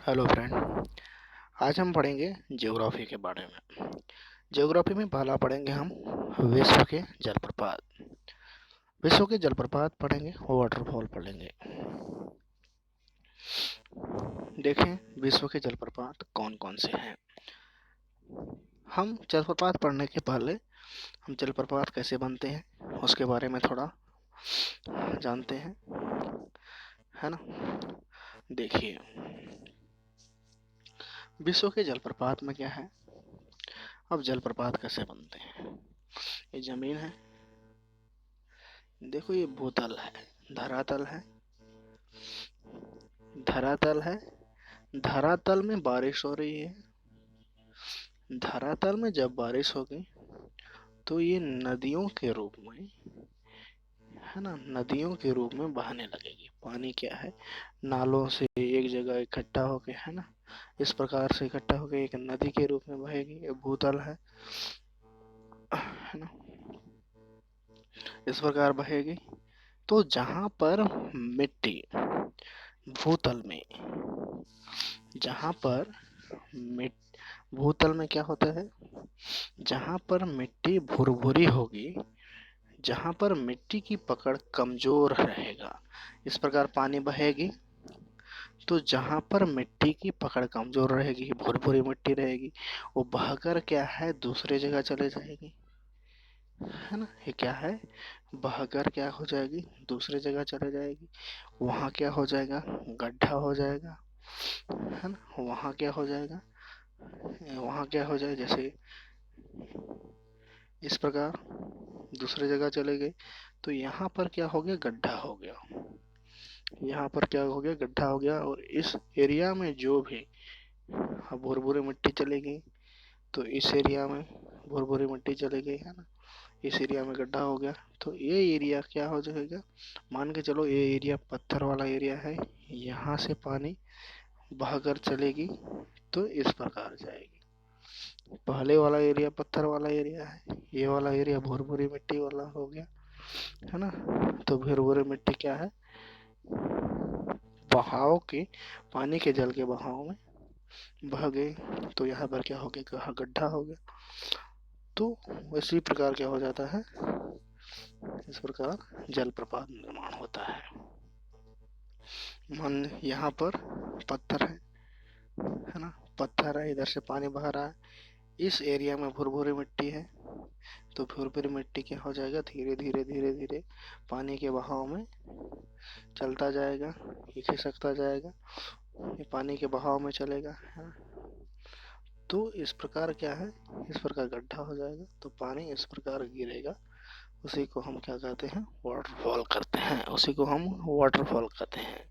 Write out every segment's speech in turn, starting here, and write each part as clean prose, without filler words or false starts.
Hello friend. आज हम पढ़ेंगे ज्योग्राफी के बारे में। ज्योग्राफी में पहला पढ़ेंगे हम विश्व के जलप्रपात। विश्व के जलप्रपात पढ़ेंगे, वाटरफॉल पढ़ेंगे। देखें विश्व के जलप्रपात कौन कौन से हैं। हम जलप्रपात पढ़ने के पहले हम जलप्रपात कैसे बनते हैं उसके बारे में थोड़ा जानते हैं, है ना। देखिए विश्व के जलप्रपात में क्या है। अब जलप्रपात कैसे बनते हैं। ये जमीन है, देखो ये भूतल है, धरातल है, धरातल है। धरातल में बारिश हो रही है। धरातल में जब बारिश होगी तो ये नदियों के रूप में, है ना, नदियों के रूप में बहने लगेगी। पानी क्या है, नालों से एक जगह इकट्ठा होके, है ना, इस प्रकार से इकट्ठा होके एक नदी के रूप में बहेगी। ये भूतल है ना, इस प्रकार बहेगी। तो जहां पर मिट्टी भूतल में, जहां पर भूतल में क्या होता है, जहां पर मिट्टी भुरभुरी होगी, जहां पर मिट्टी की पकड़ कमजोर रहेगा, इस प्रकार पानी बहेगी। तो जहां पर मिट्टी की पकड़ कमजोर रहेगी, भुरभुरी मिट्टी रहेगी, वो बहकर क्या है दूसरे जगह चले जाएगी, है ना। ये क्या है, बहकर क्या हो जाएगी दूसरे जगह चले जाएगी। वहां क्या हो जाएगा, गड्ढा हो जाएगा, है ना। वहां क्या हो जाएगा, वहां क्या हो जाए, जैसे इस प्रकार दूसरे जगह चले गए। तो यहाँ पर क्या हो गया, गड्ढा हो गया। यहाँ पर क्या हो गया, गड्ढा हो गया। और इस एरिया में जो भी भुरभुरी मिट्टी चली गई, तो इस एरिया में भुरभुरी मिट्टी चली गई, है ना। इस एरिया में गड्ढा हो गया। तो ये एरिया क्या हो जाएगा, मान के चलो ये एरिया पत्थर वाला एरिया है। यहाँ से पानी बहकर चलेगी तो इस प्रकार जाएगी। पहले वाला एरिया पत्थर वाला एरिया है, ये वाला एरिया भुरभुरी मिट्टी वाला हो गया, है ना। तो भुरभुरी मिट्टी क्या है, बहाव के, पानी के जल के बहाव में बह गई। तो यहाँ पर क्या हो गया, कहाँ गड्ढा हो गया। तो इसी प्रकार क्या हो जाता है, इस प्रकार जलप्रपात निर्माण होता है। मान यहाँ पर पत्थर है ना, पत्थर है, इधर से पानी बह रहा है। इस एरिया में भुरभुरी मिट्टी है। तो भुरभुरी मिट्टी क्या हो जाएगा, धीरे धीरे धीरे धीरे पानी के बहाव में चलता जाएगा, ये खिसकता जाएगा, ये पानी के बहाव में चलेगा, है ना। तो इस प्रकार क्या है, इस प्रकार गड्ढा हो जाएगा। तो पानी इस प्रकार गिरेगा, उसी को हम क्या कहते हैं, वाटरफॉल करते हैं। उसी को हम वाटरफॉल कहते हैं,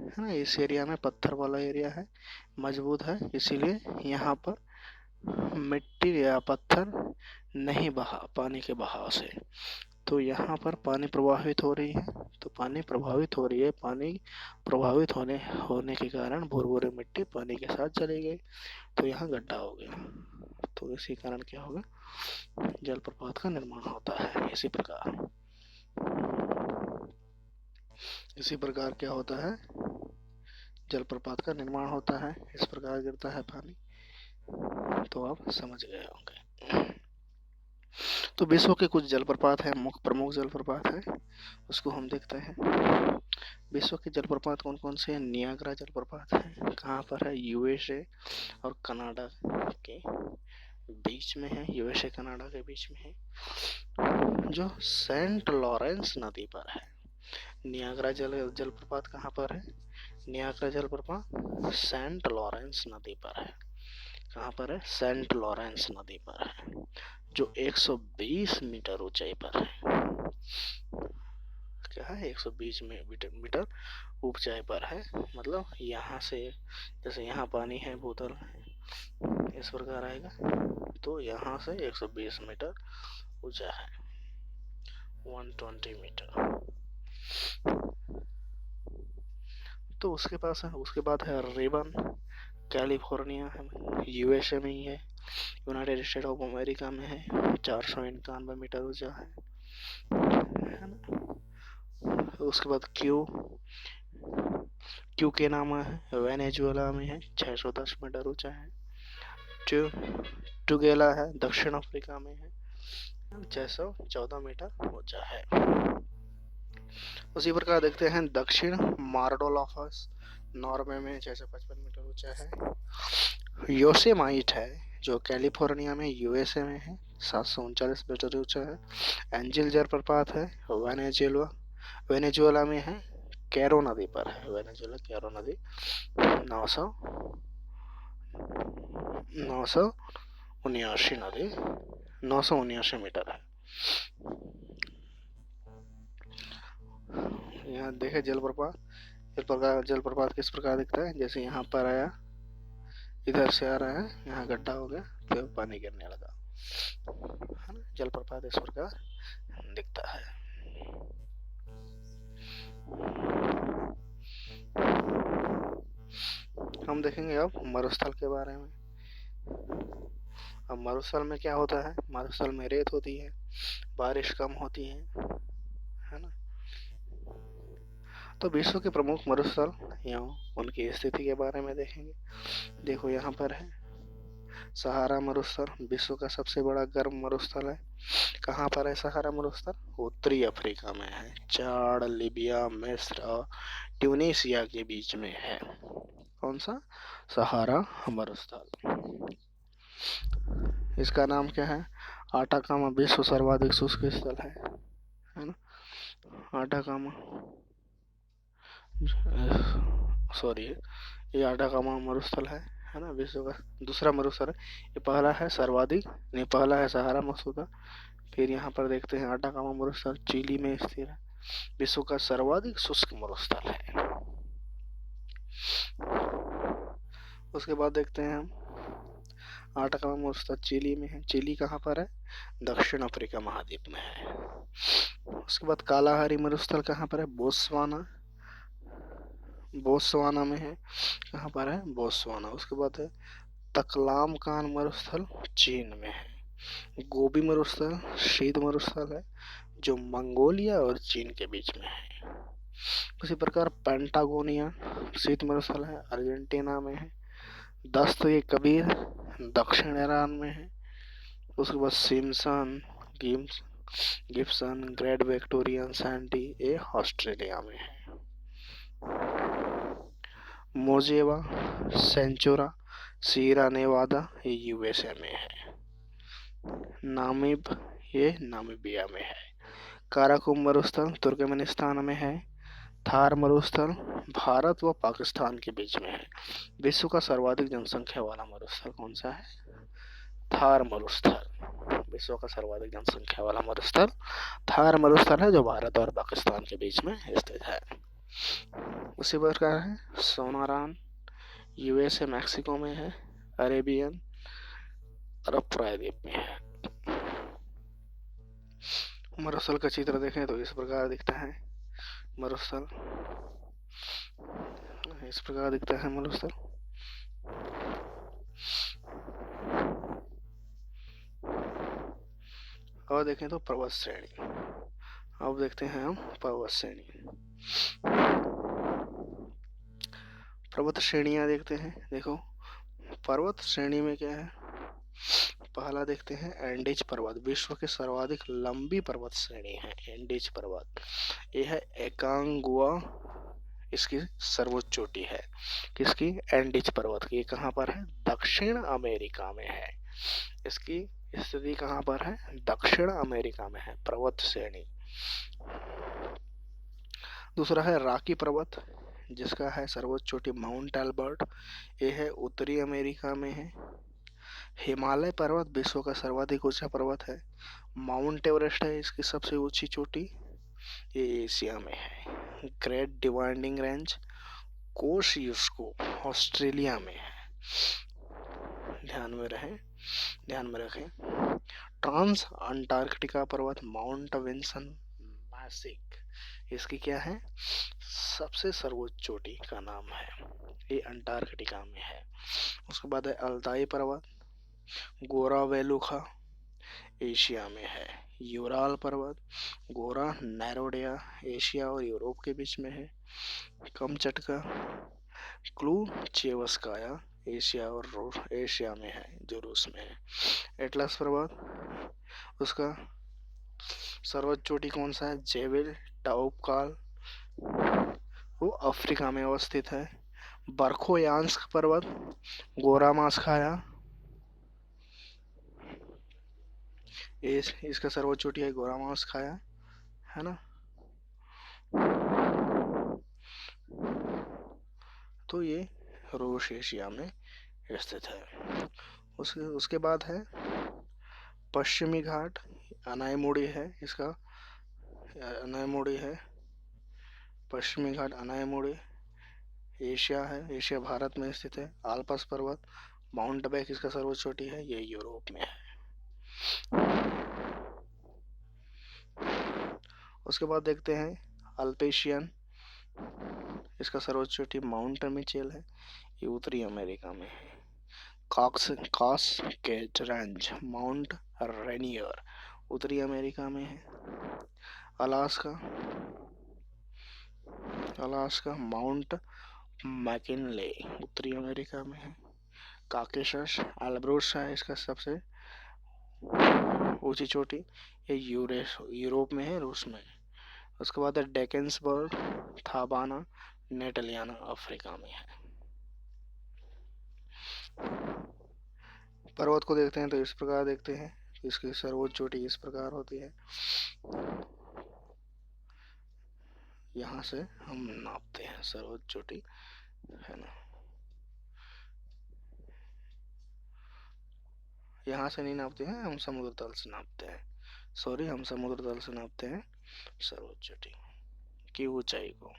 है ना। इस एरिया में पत्थर वाला एरिया है, मजबूत है, इसीलिए यहाँ पर मिट्टी या पत्थर नहीं बहा पानी के बहाव से। तो यहाँ पर पानी प्रवाहित हो रही है। तो पानी प्रभावित हो रही है, पानी प्रभावित होने के कारण भुरभुरी मिट्टी पानी के साथ चली गई। तो यहाँ गड्ढा हो गया। तो इसी कारण क्या होगा, जलप्रपात का निर्माण होता है। इसी प्रकार क्या होता है, जलप्रपात का निर्माण होता है। इस प्रकार गिरता है पानी। तो आप समझ गए होंगे। तो विश्व के कुछ जलप्रपात हैं, मुख्य प्रमुख जलप्रपात है, उसको हम देखते हैं। विश्व के जलप्रपात कौन कौन से हैं। नियाग्रा जलप्रपात है, कहाँ पर है, यूएसए और कनाडा के बीच में है, यूएसए कनाडा के बीच में है, जो सेंट लॉरेंस नदी पर है। नियाग्रा जलप्रपात कहाँ पर है, नियाग्रा जलप्रपात सेंट लॉरेंस नदी पर है। कहाँ पर है, सेंट लॉरेंस नदी पर है, जो 120 मीटर ऊंचाई पर है। क्या है, 120 मीटर ऊंचाई पर है। मतलब यहाँ से, जैसे यहाँ पानी है, बोतल है, इस प्रकार आएगा। तो यहाँ से 120 मीटर ऊंचा है, 120 मीटर। तो उसके पास है, उसके बाद है रिबन, कैलिफोर्निया है, यूएसए में ही है, यूनाइटेड स्टेट ऑफ अमेरिका में है, 491 मीटर ऊंचा है ना। उसके बाद क्यू क्यूकेनामा है, वेनेजुएला में है, 610 मीटर ऊंचा है। टुगेला है, दक्षिण अफ्रीका में है, 614 मीटर ऊंचा है। उसी प्रकार देखते हैं दक्षिण मार्डोलाफस, नॉर्वे में 655 मीटर ऊंचा है। योसेमाइट है जो कैलिफोर्निया में यूएसए में है, 739 मीटर ऊंचा है। एंजिल जलप्रपात है, वेनेजुएला में है, कैरो नदी पर है, वेनेजुएला कैरो नदी, 979 नदी 979 मीटर है। यहाँ देखे जलप्रपात किस प्रकार दिखता है। जैसे यहाँ पर आया, इधर से आ रहा है, यहाँ गड्ढा हो गया तो पानी गिरने लगा, है ना। जलप्रपात इस प्रकार दिखता है। हम देखेंगे अब मरुस्थल के बारे में। अब मरुस्थल में क्या होता है, मरुस्थल में रेत होती है, बारिश कम होती है ना। तो विश्व के प्रमुख मरुस्थल या उनकी स्थिति के बारे में देखेंगे। देखो यहाँ पर है सहारा मरुस्थल, विश्व का सबसे बड़ा गर्म मरुस्थल है। कहाँ पर है सहारा मरुस्थल? उत्तरी अफ्रीका में है, चाड, लीबिया, मिस्र और ट्यूनीशिया के बीच में है। कौन सा? सहारा मरुस्थल। इसका नाम क्या है? आटाकामा विश्व सर्वाधिक शुष्क स्थल है ना। आटाकामा, सॉरी, ये आटाकामा मरुस्थल है ना, विश्व का दूसरा मरुस्थल है। ये पहला है सर्वाधिक, नहीं, पहला है सहारा मरुस्थल। फिर यहाँ पर देखते हैं आटाकामा मरुस्थल चिली में स्थित है, विश्व का सर्वाधिक शुष्क मरुस्थल है। उसके बाद देखते हैं हम आटाकामा मरुस्थल चिली में है। चिली कहाँ पर है? दक्षिण अफ्रीका महाद्वीप में है। उसके बाद कालाहारी मरुस्थल कहाँ पर है? बोत्सवाना में है। कहाँ पर है? बोत्सवाना। उसके बाद है तकलामकान मरुस्थल, चीन में है। गोबी मरुस्थल शीत मरुस्थल है जो मंगोलिया और चीन के बीच में है। उसी प्रकार पेंटागोनिया शीत मरुस्थल है, अर्जेंटीना में है। दस्त ए कबीर दक्षिण ईरान में है। उसके बाद Simpson, Gibson, great Victorian Sandy ये ऑस्ट्रेलिया में है। मोजेवा, सेंचुरा, सीरा नेवादा ये यूएसए में है। नामिब ये नामीबिया में है। काराकोरम मरुस्थल तुर्कमेनिस्तान में है। थार मरुस्थल भारत व पाकिस्तान के बीच में है। विश्व का सर्वाधिक जनसंख्या वाला मरुस्थल कौन सा है? थार मरुस्थल। विश्व का सर्वाधिक जनसंख्या वाला मरुस्थल थार मरुस्थल है जो भारत और पाकिस्तान के बीच में स्थित है। उसी प्रकार है सोनारान यूएसए मैक्सिको में है। अरेबियन अरब प्रायद्वीप में है। मरुस्थल का चित्र देखें तो इस प्रकार दिखता है। मरुस्थल इस प्रकार दिखता है मरुस्थल। और देखें तो पर्वत श्रेणी। अब देखते हैं हम पर्वत श्रेणी। पर्वत श्रेणियां देखते हैं। देखो पर्वत श्रेणी में क्या है, पहला देखते हैं एंडीज पर्वत, विश्व की सर्वाधिक लंबी पर्वत श्रेणी है एंडीज पर्वत। यह है एकांगुआ, इसकी सर्वोच्च चोटी है। किसकी? एंडीज पर्वत की। कहाँ पर है? दक्षिण अमेरिका में है। इसकी स्थिति कहाँ पर है? दक्षिण अमेरिका में है पर्वत श्रेणी। दूसरा है रॉकी पर्वत, जिसका है सर्वोच्च चोटी माउंट एल्बर्ट, यह है उत्तरी अमेरिका में है। हिमालय पर्वत विश्व का सर्वाधिक ऊंचा पर्वत है। माउंट एवरेस्ट है इसकी सबसे ऊंची चोटी, ये एशिया में है। ग्रेट डिवाइडिंग रेंज कोशियुस्को ऑस्ट्रेलिया में है। ध्यान में रखें। ट्रांस अंटार्कटिका पर्वत माउंट विंसन मैसिक, इसकी क्या है? सबसे सर्वोच्च चोटी का नाम है, ये अंटार्कटिका में है। उसके बाद है अल्ताई पर्वत, गोरा वेलुखा एशिया में है। यूराल पर्वत, गोरा नैरोडिया, एशिया और यूरोप के बीच में है। कमचटका, क्लूचेवस्काया, एशिया और एशिया में है, जो रूस में है। एटलस पर्वत, उसका सर्वोच्च चोटी कौन सा है? जेबेल टाउपकाल, वो अफ्रीका में अवस्थित है। बर्खोयांस्क पर्वत, गोरामास्काया, इसका सर्वोच्च चोटी है गोरामास्काया, है ना। तो ये रूस एशिया में स्थित है। उसके बाद है पश्चिमी घाट, अनायमुड़ी है इसका, अनायमुड़ी है पश्चिमी घाट, अनायमुड़ी एशिया है, एशिया भारत में स्थित है। आल्प्स पर्वत, माउंट बैक इसका सर्वोच्च चोटी है, ये यूरोप में है। उसके बाद देखते हैं अल्पेशियन, इसका सर्वोच्च चोटी माउंट मिचेल है, ये उत्तरी अमेरिका में है। कास्केड रेंज, माउंट रेनियर, उत्तरी अमेरिका में है। अलास्का, माउंट मैकिनले, उत्तरी अमेरिका में है। काकेशस एल्ब्रूस है इसका सबसे ऊंची चोटी, ये यूरोप में है, रूस में है। उसके बाद है डेकेंसबर्ग, थाबाना, नेटलियाना, अफ्रीका में है। पर्वत को देखते हैं तो इस प्रकार देखते हैं, इसकी सर्वोच्च चोटी इस प्रकार होती है। यहाँ से हम नापते हैं सर्वोच्च चोटी, है ना। यहाँ से नहीं नापते हैं, हम समुद्र तल से नापते हैं। सॉरी, हम समुद्र तल से नापते हैं सर्वोच्च चोटी की ऊंचाई को।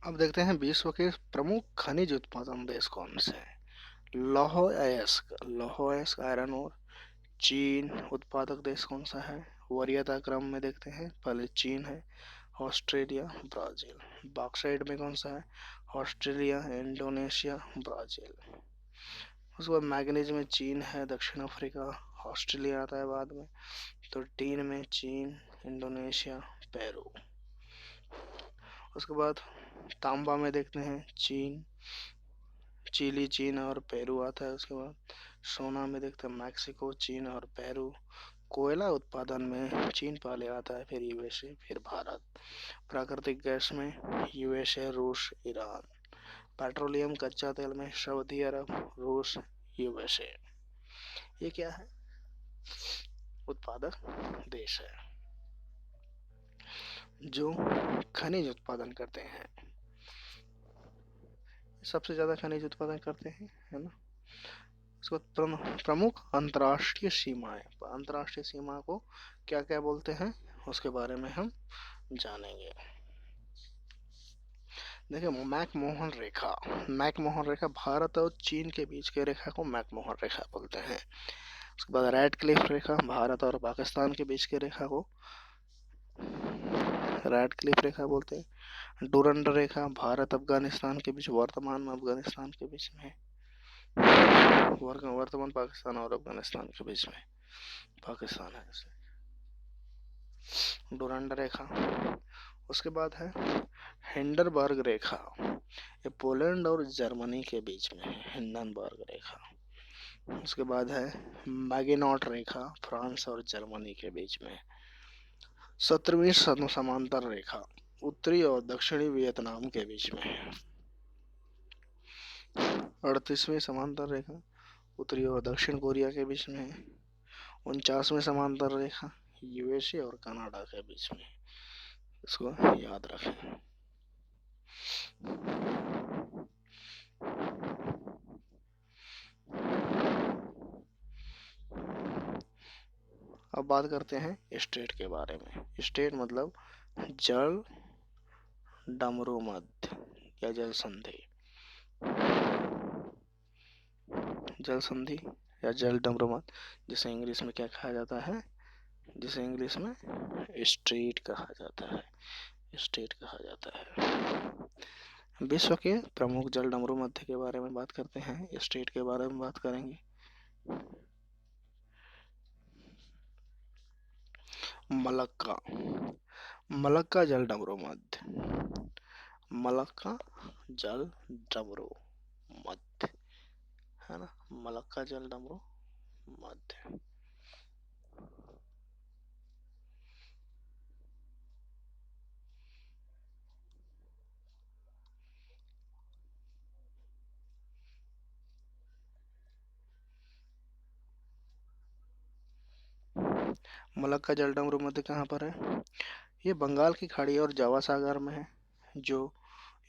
अब देखते हैं विश्व के प्रमुख खनिज उत्पादन देश कौन से हैं। लौह अयस्क आयरन और चीन उत्पादक देश कौन सा है? वरीयता क्रम में देखते हैं, पहले चीन है, ऑस्ट्रेलिया, ब्राजील। बॉक्साइट में कौन सा है? Australia, Indonesia, Brazil. उसके बाद मैग्नीज में चीन है, दक्षिण अफ्रीका, ऑस्ट्रेलिया आता है बाद में। तो टीन में चीन, इंडोनेशिया, पेरू। उसके बाद तांबा में देखते हैं चीन, चिली, चीन और पेरू आता है। उसके बाद सोना में देखते हैं मैक्सिको, चीन और पेरू। कोयला उत्पादन में चीन पहले आता है, फिर यूएसए, फिर भारत। प्राकृतिक गैस में यूएसए, रूस, ईरान। पेट्रोलियम कच्चा तेल में सऊदी अरब, रूस, यूएसए। ये क्या है? उत्पादक देश है जो खनिज उत्पादन करते हैं, सबसे ज्यादा खनिज उत्पादन करते हैं, है ना। उसको प्रमुख अंतर्राष्ट्रीय सीमाएं, अंतर्राष्ट्रीय सीमा को क्या क्या बोलते हैं उसके बारे में हम जानेंगे। देखिए, मैकमोहन रेखा भारत और चीन के बीच के रेखा को मैकमोहन रेखा बोलते हैं। उसके बाद रेडक्लिफ रेखा, भारत और पाकिस्तान के बीच के रेखा को रेडक्लिफ रेखा बोलते हैं। डुरंड रेखा, भारत अफगानिस्तान के बीच, वर्तमान में अफगानिस्तान के बीच में, वर्तमान पाकिस्तान और अफगानिस्तान के बीच में पाकिस्तान है, डुरंड रेखा। उसके बाद है हिंडनबर्ग रेखा, ये पोलैंड और जर्मनी के बीच में है, हिंडनबर्ग रेखा। उसके बाद है मैगिनॉट रेखा, फ्रांस और जर्मनी के बीच में। 17वीं समांतर रेखा, उत्तरी और दक्षिणी वियतनाम के बीच में। 38वीं समांतर रेखा, उत्तरी और दक्षिण कोरिया के बीच में। 49वीं समांतर रेखा, यूएसए और कनाडा के बीच में। इसको याद रखें। अब बात करते हैं स्टेट के बारे में। स्टेट मतलब जल डमरू मध्य या जल संधि, जल संधि या जल डमरू मध्य, जिसे इंग्लिश में क्या कहा जाता है? जिसे इंग्लिश में स्ट्रेट कहा जाता है, स्टेट कहा जाता है। विश्व के प्रमुख जल डमरू मध्य के बारे में बात करते हैं, स्टेट के बारे में बात करेंगे। मलक्का, मलक्का जल डमरू मध्य, मलक्का जल डमरू मध्य, है ना, मलक्का जल डमरू मध्य। मलक्का जल डमरू मध्य कहाँ पर है? ये बंगाल की खाड़ी और जावा सागर में है। जो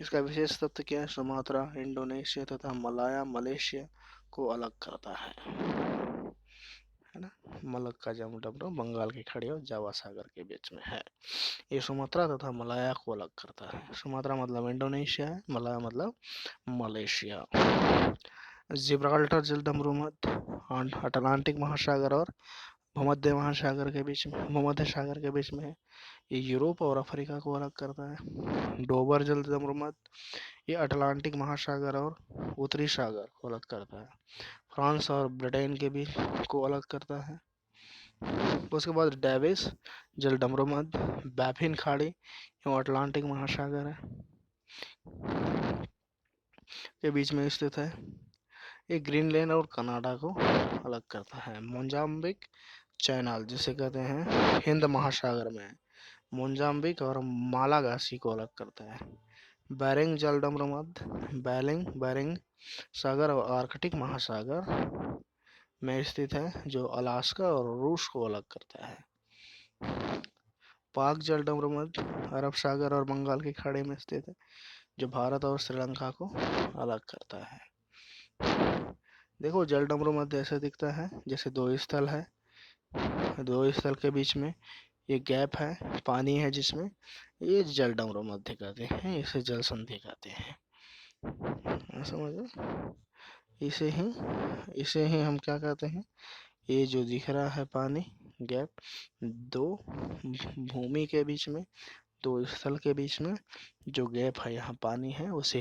इसका विशेष तत्व क्या है? सुमात्रा, इंडोनेशिया तथा मलाया मलेशिया को अलग करता है ना। मलक्का जल डमरू बंगाल की खाड़ी और जावा सागर के बीच में है। ये सुमात्रा तथा मलाया को अलग करता है। सुमात्रा मतलब इंडोनेशिया है, मलाया मतलब मलेशिया। जिब्राल्टर जल डमरू मध्य अटलांटिक महासागर और भूमध्य महासागर के बीच में, भूमध्य सागर के बीच में है। ये यूरोप और अफ्रीका को अलग करता है। डोबर जल डमरू मध्य ये अटलांटिक महासागर और उत्तरी सागर को अलग करता है। फ्रांस और ब्रिटेन के बीच को अलग करता है। उसके बाद डेविस जल डमरू मध्य बैफिन खाड़ी एवं अटलांटिक महासागर है के बीच में स्थित है। ये ग्रीनलैंड और कनाडा को अलग करता है। मोजाम्बिक चैनल जिसे कहते हैं हिंद महासागर में, मोजाम्बिक और मालागासी को अलग करता है। बेरिंग जल डमरू मध्य बेरिंग सागर और आर्कटिक महासागर में स्थित है, जो अलास्का और रूस को अलग करता है। पाक जल डमरू मध्य अरब सागर और बंगाल की खाड़ी में स्थित है, जो भारत और श्रीलंका को अलग करता है। देखो जल डमरू मध्य ऐसे दिखता है जैसे दो स्थल है, दो स्थल के बीच में ये गैप है, पानी है जिसमें, ये जल डमरू मध्य कहते हैं, इसे जल संधि कहते हैं। समझो, इसे ही हम क्या कहते हैं? ये जो दिख रहा है पानी गैप, दो भूमि के बीच में, दो स्थल के बीच में जो गैप है, यहाँ पानी है, उसे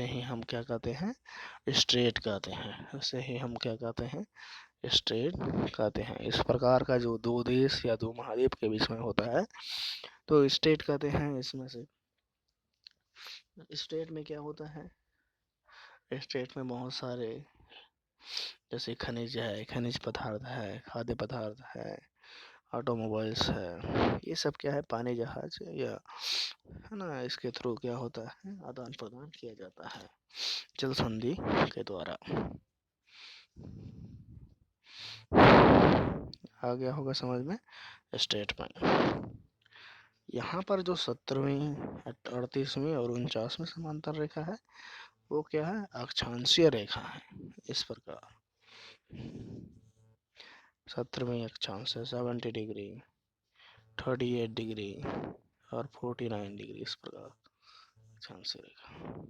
ही हम क्या कहते हैं? स्ट्रेट कहते हैं। उसे ही हम क्या कहते हैं? स्ट्रेट कहते हैं। इस प्रकार का जो दो देश या दो महाद्वीप के बीच में होता है तो स्टेट कहते हैं। इसमें से स्टेट में क्या होता है? स्टेट में बहुत सारे जैसे खनिज है, खनिज पदार्थ है, खाद्य पदार्थ है, ऑटोमोबाइल्स है, ये सब क्या है? पानी जहाज या, है ना, इसके थ्रू क्या होता है? आदान प्रदान किया जाता है जल संधि के द्वारा। आ गया होगा समझ में? स्टेट में यहाँ पर जो 17वीं, 38वीं और 49वीं समांतर रेखा है वो क्या है? अक्षांशीय रेखा है। इस प्रकार 17वीं अक्षांश 70 डिग्री, 38 डिग्री और 49 डिग्री, इस प्रकार अक्षांशीय रेखा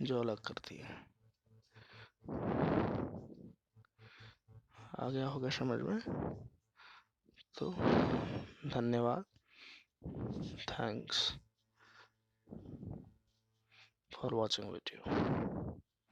जो अलग करती है। आ गया होगा समझ में? तो धन्यवाद, थैंक्स फॉर वॉचिंग वीडियो।